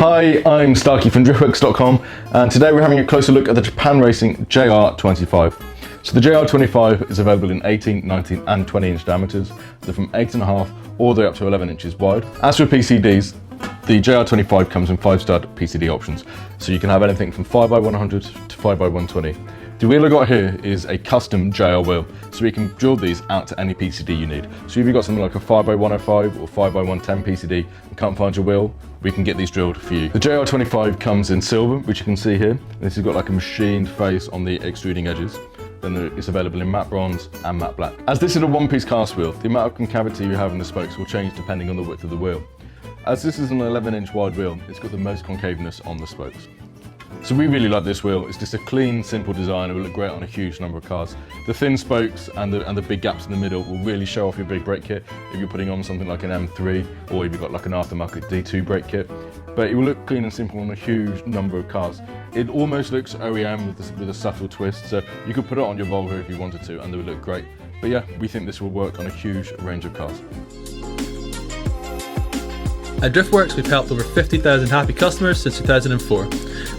Hi, I'm Starkey from driftworks.com, and today we're having a closer look at the Japan Racing JR25. So the JR25 is available in 18, 19 and 20 inch diameters. They're from 8.5 all the way up to 11 inches wide. As for PCDs, the JR25 comes in 5-stud PCD options. So you can have anything from 5x100 to 5x120. The wheel I got here is a custom JR wheel, so we can drill these out to any PCD you need. So if you've got something like a 5x105 or 5x110 PCD and can't find your wheel, we can get these drilled for you. The JR25 comes in silver, which you can see here. This has got like a machined face on the extruding edges. Then it's available in matte bronze and matte black. As this is a one-piece cast wheel, the amount of concavity you have in the spokes will change depending on the width of the wheel. As this is an 11-inch wide wheel, it's got the most concaveness on the spokes. So we really like this wheel. It's just a clean, simple design. It will look great on a huge number of cars. The thin spokes and the big gaps in the middle will really show off your big brake kit if you're putting on something like an M3 or if you've got like an aftermarket D2 brake kit. But it will look clean and simple on a huge number of cars. It almost looks OEM with a subtle twist, so you could put it on your Volvo if you wanted to and it would look great. But yeah, we think this will work on a huge range of cars. At Driftworks, we've helped over 50,000 happy customers since 2004.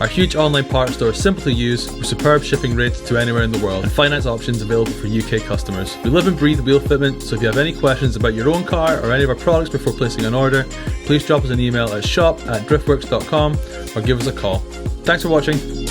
Our huge online parts store is simple to use, with superb shipping rates to anywhere in the world, and finance options available for UK customers. We live and breathe wheel fitment, so if you have any questions about your own car or any of our products before placing an order, please drop us an email at shop@driftworks.com or give us a call. Thanks for watching.